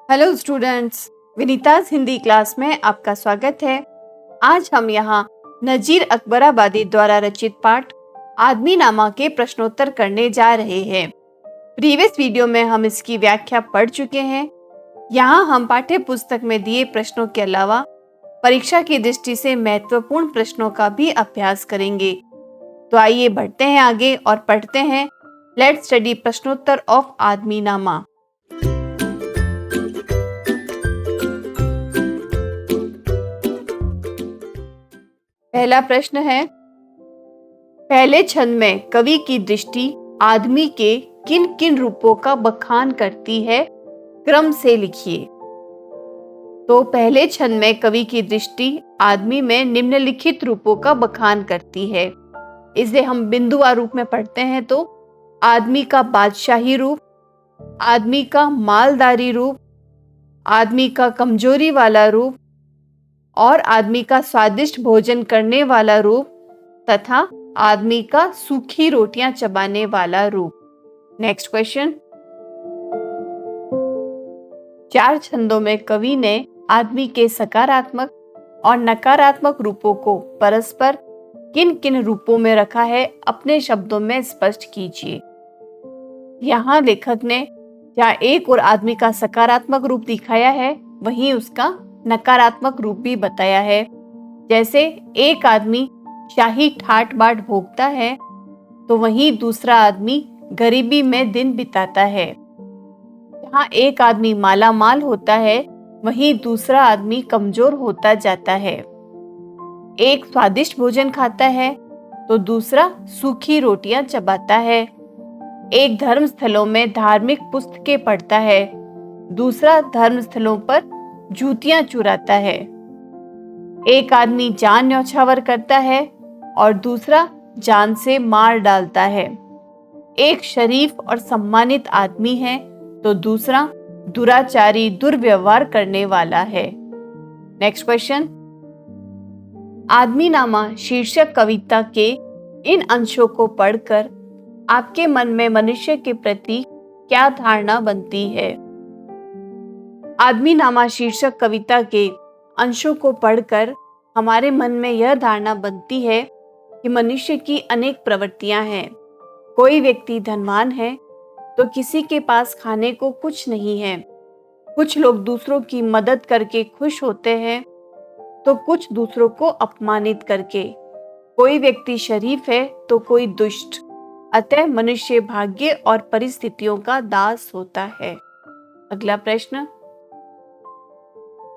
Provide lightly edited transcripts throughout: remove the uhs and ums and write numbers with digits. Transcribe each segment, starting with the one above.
Hello students, Vinita's Hindi class में आपका स्वागत है। आज हम यहाँ नजीर अकबराबादी द्वारा रचित पाठ आदमी नामा के प्रश्नोत्तर करने जा रहे हैं। प्रीवियस वीडियो में हम इसकी व्याख्या पढ़ चुके हैं। यहाँ हम पाठ्य पुस्तक में दिए प्रश्नों के अलावा परीक्षा की दृष्टि से महत्वपूर्ण प्रश्नों का भी अभ्यास करेंगे। तो आइए बढ़ते हैं आगे और पढ़ते हैं। लेट्स स्टडी प्रश्नोत्तर ऑफ आदमी नामा। पहला प्रश्न है, पहले छंद में कवि की दृष्टि आदमी के किन किन रूपों का बखान करती है, क्रम से लिखिए। तो पहले छंद में कवि की दृष्टि आदमी में निम्नलिखित रूपों का बखान करती है। इसे हम बिंदुवार रूप में पढ़ते हैं तो आदमी का बादशाही रूप, आदमी का मालदारी रूप, आदमी का कमजोरी वाला रूप और आदमी का स्वादिष्ट भोजन करने वाला रूप तथा आदमी का सूखी रोटियां चबाने वाला रूप। Next question. 4 छंदों में कवि ने आदमी के सकारात्मक और नकारात्मक रूपों को परस्पर किन किन रूपों में रखा है, अपने शब्दों में स्पष्ट कीजिए। यहाँ लेखक ने जहाँ एक और आदमी का सकारात्मक रूप दिखाया है, वहीं उसका नकारात्मक रूप भी बताया है। जैसे एक आदमी शाही ठाट बाट भोगता है तो वहीं दूसरा आदमी गरीबी में दिन बिताता है। जहाँ एक आदमी माला माल होता है, वहीं दूसरा आदमी कमजोर होता जाता है। एक स्वादिष्ट भोजन खाता है तो दूसरा सूखी रोटियां चबाता है। एक धर्म स्थलों में धार्मिक पुस्तकें पढ़ता है, दूसरा धर्म स्थलों पर जूतियां चुराता है। एक आदमी जान न्यौछावर करता है और दूसरा जान से मार डालता है। एक शरीफ और सम्मानित आदमी है तो दूसरा दुराचारी दुर्व्यवहार करने वाला है। Next question. आदमी नामा शीर्षक कविता के इन अंशों को पढ़कर आपके मन में मनुष्य के प्रति क्या धारणा बनती है? आदमी नामा शीर्षक कविता के अंशों को पढ़कर हमारे मन में यह धारणा बनती है कि मनुष्य की अनेक प्रवृत्तियां हैं। कोई व्यक्ति धनवान है तो किसी के पास खाने को कुछ नहीं है। कुछ लोग दूसरों की मदद करके खुश होते हैं तो कुछ दूसरों को अपमानित करके। कोई व्यक्ति शरीफ है तो कोई दुष्ट। अतः मनुष्य भाग्य और परिस्थितियों का दास होता है। अगला प्रश्न।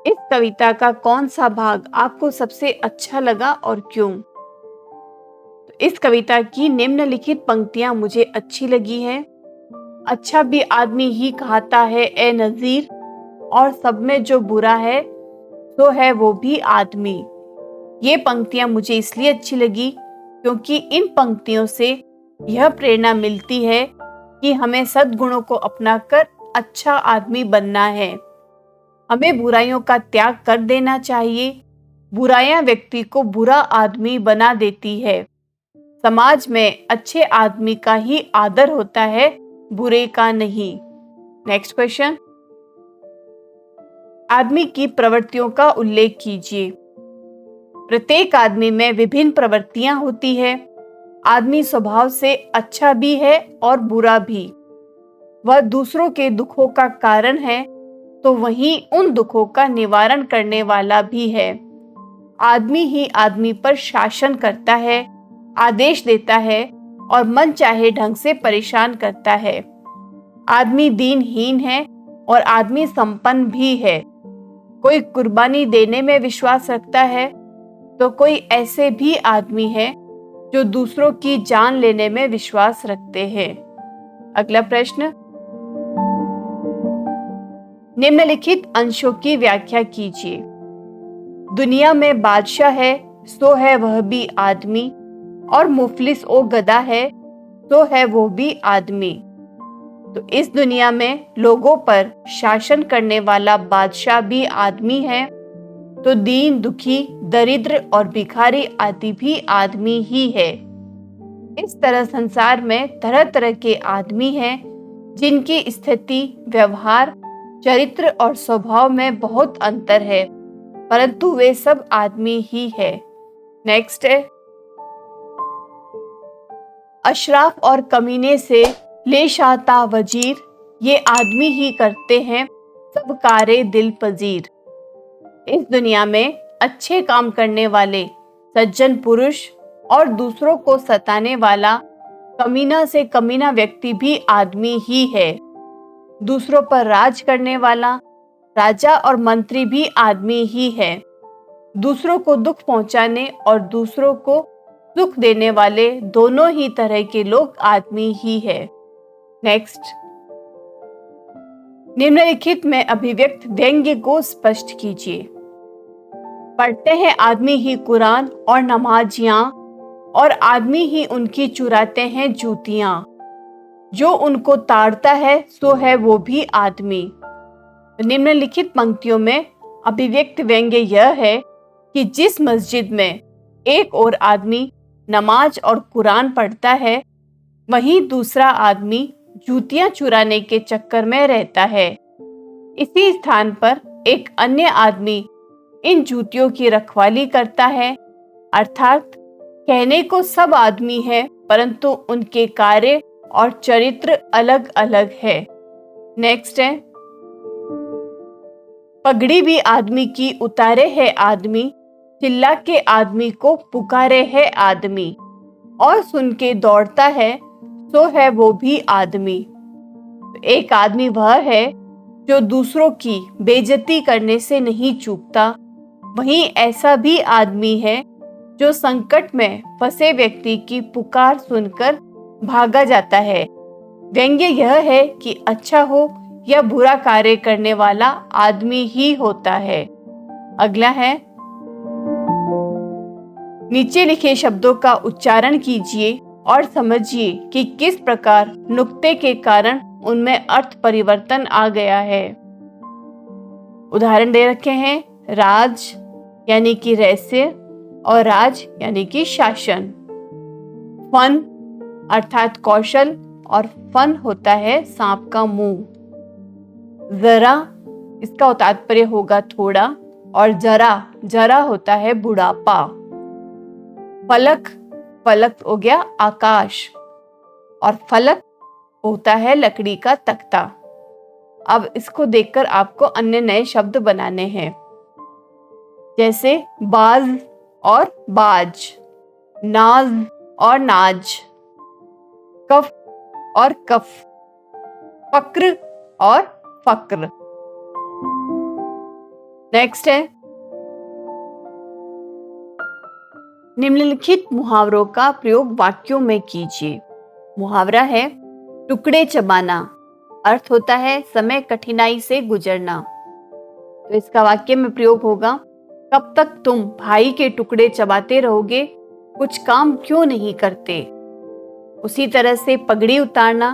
इस कविता का कौन सा भाग आपको सबसे अच्छा लगा और क्यों? तो इस कविता की निम्नलिखित पंक्तियां मुझे अच्छी लगी हैं। अच्छा भी आदमी ही कहता है ए नजीर, और सब में जो बुरा है तो है वो भी आदमी। ये पंक्तियां मुझे इसलिए अच्छी लगी क्योंकि इन पंक्तियों से यह प्रेरणा मिलती है कि हमें सद्गुणों को अपनाकर अच्छा आदमी बनना है। हमें बुराइयों का त्याग कर देना चाहिए। बुराइयां व्यक्ति को बुरा आदमी बना देती है। समाज में अच्छे आदमी का ही आदर होता है, बुरे का नहीं। Next question. आदमी की प्रवृत्तियों का उल्लेख कीजिए। प्रत्येक आदमी में विभिन्न प्रवृत्तियां होती है। आदमी स्वभाव से अच्छा भी है और बुरा भी। वह दूसरों के दुखों का कारण है तो वहीं उन दुखों का निवारण करने वाला भी है। आदमी ही आदमी पर शासन करता है, आदेश देता है और मन चाहे ढंग से परेशान करता है। आदमी दीनहीन है और आदमी संपन्न भी है। कोई कुर्बानी देने में विश्वास रखता है तो कोई ऐसे भी आदमी है जो दूसरों की जान लेने में विश्वास रखते हैं। अगला प्रश्न। निम्नलिखित अंशों की व्याख्या कीजिए। दुनिया में बादशाह है सो है वह भी आदमी, और मुफलिस ओ गधा है तो है वो भी आदमी। तो इस दुनिया में लोगों पर शासन करने वाला बादशाह भी आदमी है तो दीन दुखी दरिद्र और भिखारी आदि भी आदमी ही है। इस तरह संसार में तरह तरह के आदमी हैं जिनकी स्थिति व्यवहार चरित्र और स्वभाव में बहुत अंतर है, परंतु वे सब आदमी ही है। नेक्स्ट है, अशराफ और कमीने से ले शाता वजीर, ये आदमी ही करते हैं सब कारे दिल पजीर। इस दुनिया में अच्छे काम करने वाले सज्जन पुरुष और दूसरों को सताने वाला कमीना से कमीना व्यक्ति भी आदमी ही है। दूसरों पर राज करने वाला राजा और मंत्री भी आदमी ही है। दूसरों को दुख पहुंचाने और दूसरों को सुख देने वाले दोनों ही तरह के लोग आदमी ही है। नेक्स्ट, निम्नलिखित में अभिव्यक्त व्यंग्य को स्पष्ट कीजिए। पढ़ते हैं आदमी ही कुरान और नमाजियां, और आदमी ही उनकी चुराते हैं जूतियां। जो उनको ताड़ता है सो है वो भी आदमी। निम्नलिखित पंक्तियों में अभिव्यक्त व्यंग्य यह है कि जिस मस्जिद में एक और आदमी नमाज और कुरान पढ़ता है, वहीं दूसरा आदमी जूतियां चुराने के चक्कर में रहता है। इसी स्थान पर एक अन्य आदमी इन जूतियों की रखवाली करता है। अर्थात कहने को सब आदमी है, परंतु उनके कार्य और चरित्र अलग अलग है। नेक्स्ट है, पगड़ी भी आदमी की उतारे है आदमी, चिल्ला के आदमी को पुकारे है आदमी, और सुन के दौड़ता है सो है वो भी आदमी। एक आदमी वह है जो दूसरों की बेइज्जती करने से नहीं चूकता। वहीं ऐसा भी आदमी है जो संकट में फंसे व्यक्ति की पुकार सुनकर भागा जाता है। व्यंग्य यह है कि अच्छा हो या बुरा कार्य करने वाला आदमी ही होता है। अगला है, नीचे लिखे शब्दों का उच्चारण कीजिए और समझिए कि किस प्रकार नुक्ते के कारण उनमें अर्थ परिवर्तन आ गया है। उदाहरण दे रखे हैं, राज यानी कि रहस्य और राज यानी कि शासन। फन अर्थात कौशल और फन होता है सांप का मुंह। जरा इसका तात्पर्य होगा थोड़ा, और जरा जरा होता है बुढ़ापा। फलक फलक हो गया आकाश, और फलक होता है लकड़ी का तख्ता। अब इसको देखकर आपको अन्य नए शब्द बनाने हैं, जैसे बाज और बाज, नाज और नाज, कफ और कफ, फक्र और फक्र। नेक्स्ट है, निम्नलिखित मुहावरों का प्रयोग वाक्यों में कीजिए। मुहावरा है टुकड़े चबाना, अर्थ होता है समय कठिनाई से गुजरना। तो इसका वाक्य में प्रयोग होगा, कब तक तुम भाई के टुकड़े चबाते रहोगे, कुछ काम क्यों नहीं करते। उसी तरह से पगड़ी उतारना,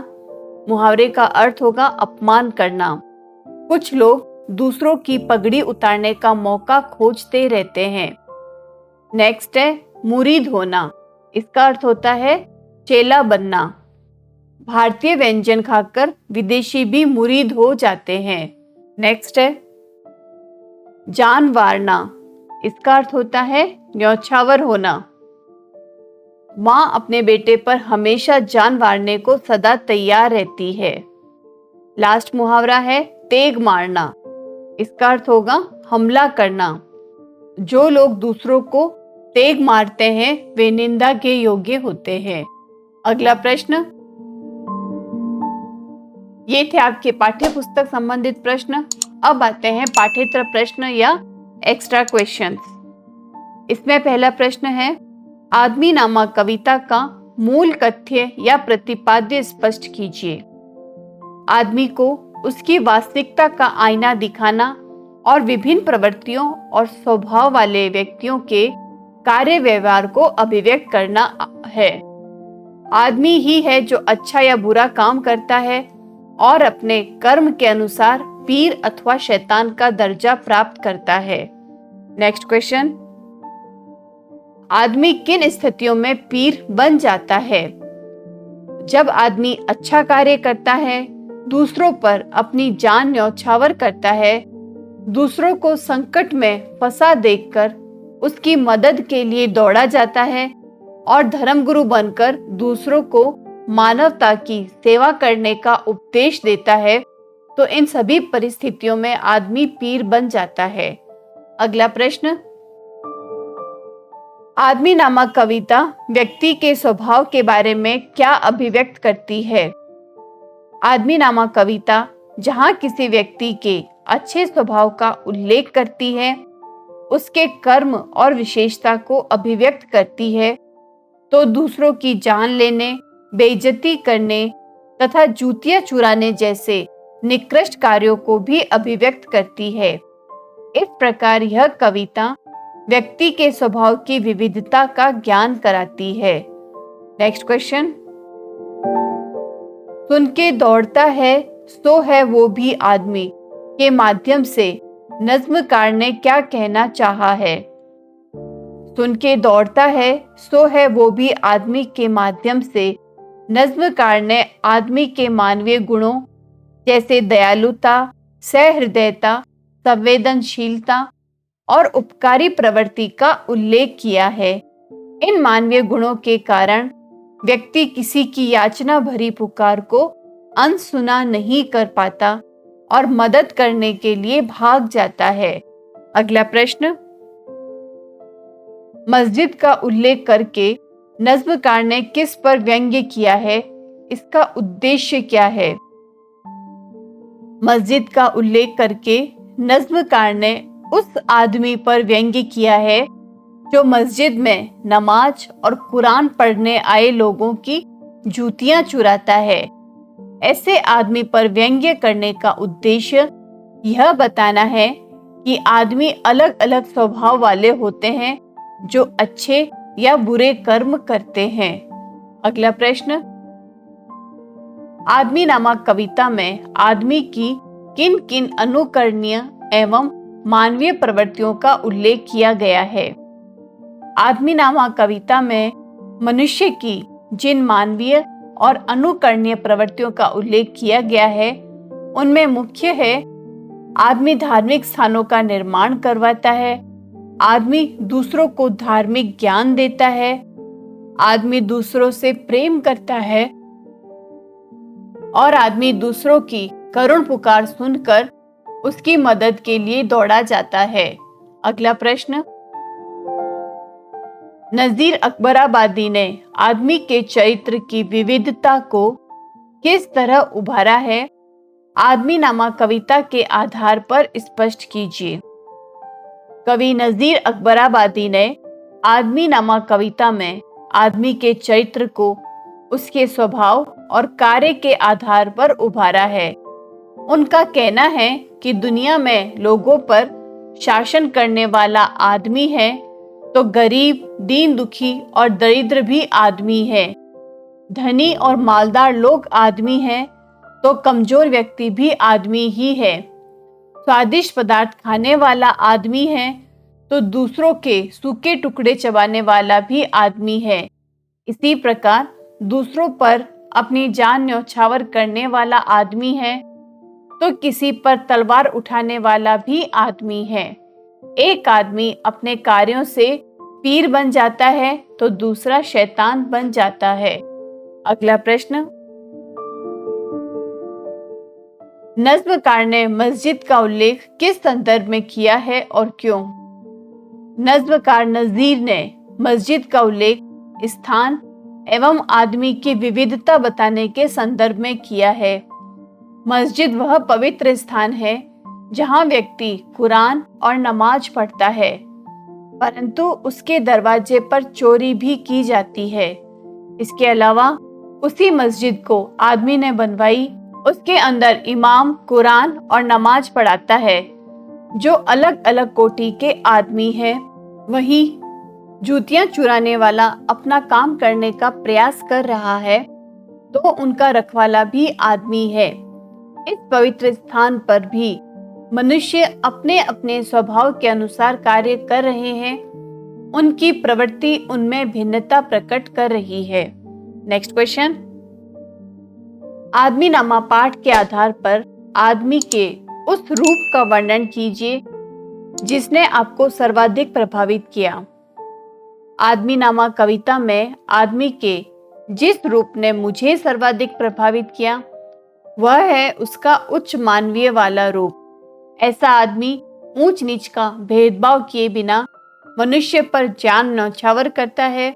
मुहावरे का अर्थ होगा अपमान करना। कुछ लोग दूसरों की पगड़ी उतारने का मौका खोजते रहते हैं। नेक्स्ट है मुरीद होना, इसका अर्थ होता है चेला बनना। भारतीय व्यंजन खाकर विदेशी भी मुरीद हो जाते हैं। नेक्स्ट है जान वारना, इसका अर्थ होता है न्यौछावर होना। माँ अपने बेटे पर हमेशा जान वारने को सदा तैयार रहती है। लास्ट मुहावरा है तेग मारना, इसका अर्थ होगा हमला करना। जो लोग दूसरों को तेग मारते हैं वे निंदा के योग्य होते हैं। अगला प्रश्न, ये थे आपके पाठ्य पुस्तक संबंधित प्रश्न। अब आते हैं पाठ्येतर प्रश्न या एक्स्ट्रा क्वेश्चंस। इसमें पहला प्रश्न है, आदमी नामा कविता का मूल कथ्य या प्रतिपाद्य स्पष्ट कीजिए। आदमी को उसकी वास्तविकता का आईना दिखाना और विभिन्न प्रवृत्तियों और स्वभाव वाले व्यक्तियों के कार्य व्यवहार को अभिव्यक्त करना है। आदमी ही है जो अच्छा या बुरा काम करता है और अपने कर्म के अनुसार पीर अथवा शैतान का दर्जा प्राप्त करता है। नेक्स्ट क्वेश्चन, आदमी किन स्थितियों में पीर बन जाता है? जब आदमी अच्छा कार्य करता है, दूसरों पर अपनी जान न्यौछावर करता है, दूसरों को संकट में फंसा देखकर उसकी मदद के लिए दौड़ा जाता है और धर्मगुरु बनकर दूसरों को मानवता की सेवा करने का उपदेश देता है, तो इन सभी परिस्थितियों में आदमी पीर बन जाता है। अगला प्रश्न, आदमी नामक कविता व्यक्ति के स्वभाव के बारे में क्या अभिव्यक्त करती है? आदमी नामक कविता जहाँ किसी व्यक्ति के अच्छे स्वभाव का उल्लेख करती है, उसके कर्म और विशेषता को अभिव्यक्त करती है, तो दूसरों की जान लेने, बेइज्जती करने तथा जूतियां चुराने जैसे निकृष्ट कार्यों को भी अभिव्यक्त करती है। इस प्रकार यह कविता व्यक्ति के स्वभाव की विविधता का ज्ञान कराती है। नेक्स्ट क्वेश्चन, सुन के दौड़ता है सो है वो भी आदमी के माध्यम से नज्मकार ने क्या कहना चाहा है? सुन के दौड़ता है सो है वो भी आदमी के माध्यम से नज्मकार ने आदमी के मानवीय गुणों जैसे दयालुता, सहृदयता, संवेदनशीलता और उपकारी प्रवृत्ति का उल्लेख किया है। इन मानवीय गुणों के कारण व्यक्ति किसी की याचना भरी पुकार को अनसुना नहीं कर पाता और मदद करने के लिए भाग जाता है। अगला प्रश्न, मस्जिद का उल्लेख करके नज्मकार ने किस पर व्यंग्य किया है? इसका उद्देश्य क्या है? मस्जिद का उल्लेख करके नज्मकार ने उस आदमी पर व्यंग्य किया है जो मस्जिद में नमाज और कुरान पढ़ने आए लोगों की जूतियां चुराता है। ऐसे आदमी पर व्यंग्य करने का उद्देश्य यह बताना है कि आदमी अलग अलग स्वभाव वाले होते हैं जो अच्छे या बुरे कर्म करते हैं। अगला प्रश्न, आदमी नामक कविता में आदमी की किन किन अनुकरणीय एवं मानवीय प्रवृत्तियों का उल्लेख किया गया है? आदमी नामक कविता में मनुष्य की जिन मानवीय और अनुकरणीय प्रवृत्तियों का उल्लेख किया गया है, उनमें मुख्य है आदमी धार्मिक स्थानों का निर्माण करवाता है, आदमी दूसरों को धार्मिक ज्ञान देता है, आदमी दूसरों से प्रेम करता है और आदमी दूसरों की करुण पुकार सुनकर उसकी मदद के लिए दौड़ा जाता है। अगला प्रश्न, नजीर अकबराबादी ने आदमी के चरित्र की विविधता को किस तरह उभारा है? आदमी नामक कविता के आधार पर स्पष्ट कीजिए। कवि नजीर अकबराबादी ने आदमी नामक कविता में आदमी के चरित्र को उसके स्वभाव और कार्य के आधार पर उभारा है। उनका कहना है कि दुनिया में लोगों पर शासन करने वाला आदमी है तो गरीब, दीन दुखी और दरिद्र भी आदमी है। धनी और मालदार लोग आदमी हैं तो कमजोर व्यक्ति भी आदमी ही है। स्वादिष्ट पदार्थ खाने वाला आदमी है तो दूसरों के सूखे टुकड़े चबाने वाला भी आदमी है। इसी प्रकार दूसरों पर अपनी जान न्यौछावर करने वाला आदमी है तो किसी पर तलवार उठाने वाला भी आदमी है। एक आदमी अपने कार्यों से पीर बन जाता है तो दूसरा शैतान बन जाता है। अगला प्रश्न, नज्मकार ने मस्जिद का उल्लेख किस संदर्भ में किया है और क्यों? नज्मकार नजीर ने मस्जिद का उल्लेख स्थान एवं आदमी की विविधता बताने के संदर्भ में किया है। मस्जिद वह पवित्र स्थान है जहाँ व्यक्ति कुरान और नमाज पढ़ता है, परंतु उसके दरवाजे पर चोरी भी की जाती है। इसके अलावा उसी मस्जिद को आदमी ने बनवाई, उसके अंदर इमाम कुरान और नमाज पढ़ाता है जो अलग अलग कोटि के आदमी है। वहीं जूतियां चुराने वाला अपना काम करने का प्रयास कर रहा है तो उनका रखवाला भी आदमी है। इस पवित्र स्थान पर भी मनुष्य अपने अपने स्वभाव के अनुसार कार्य कर रहे हैं। उनकी प्रवृत्ति उनमें भिन्नता प्रकट कर रही है। नेक्स्ट क्वेश्चन, आदमी नामा पाठ के आधार पर आदमी के उस रूप का वर्णन कीजिए जिसने आपको सर्वाधिक प्रभावित किया। आदमी नामा कविता में आदमी के जिस रूप ने मुझे सर्वाधिक प्रभावित किया वह है उसका उच्च मानवीय वाला रूप। ऐसा आदमी ऊंच नीच का भेदभाव किए बिना मनुष्य पर जान न्यौछावर करता है।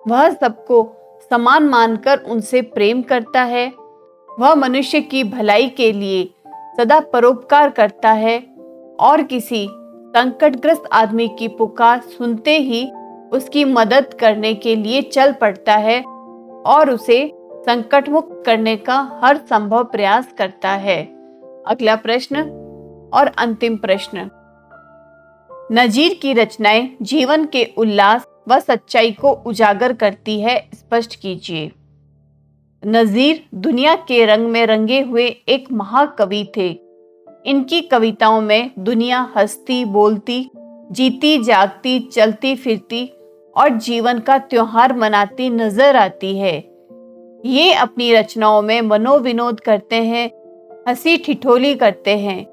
वह सबको समान मानकर उनसे प्रेम करता है। वह मनुष्य की भलाई के लिए सदा परोपकार करता है और किसी संकटग्रस्त आदमी की पुकार सुनते ही उसकी मदद करने के लिए चल पड़ता है और उसे संकट मुक्त करने का हर संभव प्रयास करता है। अगला प्रश्न और अंतिम प्रश्न। नजीर की रचनाएं जीवन के उल्लास व सच्चाई को उजागर करती है, स्पष्ट कीजिए। नजीर दुनिया के रंग में रंगे हुए एक महाकवि थे। इनकी कविताओं में दुनिया हंसती बोलती, जीती जागती, चलती फिरती और जीवन का त्योहार मनाती नजर आती है। ये अपनी रचनाओं में मनोविनोद करते हैं, हंसी ठिठोली करते हैं।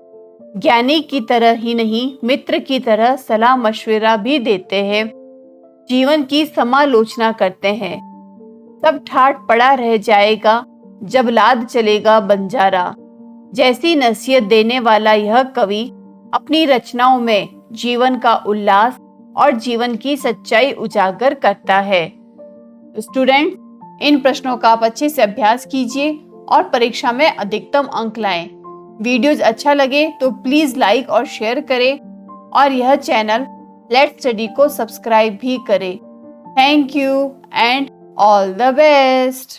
ज्ञानी की तरह ही नहीं, मित्र की तरह सलाह मशवरा भी देते हैं। जीवन की समालोचना करते हैं। सब ठाट पड़ा रह जाएगा जब लाद चलेगा बंजारा जैसी नसीहत देने वाला यह कवि अपनी रचनाओं में जीवन का उल्लास और जीवन की सच्चाई उजागर करता है। स्टूडेंट, इन प्रश्नों का आप अच्छे से अभ्यास कीजिए और परीक्षा में अधिकतम अंक लाएं। वीडियोज अच्छा लगे तो प्लीज लाइक और शेयर करें और यह चैनल लेट्स स्टडी को सब्सक्राइब भी करें। Thank you and all the best.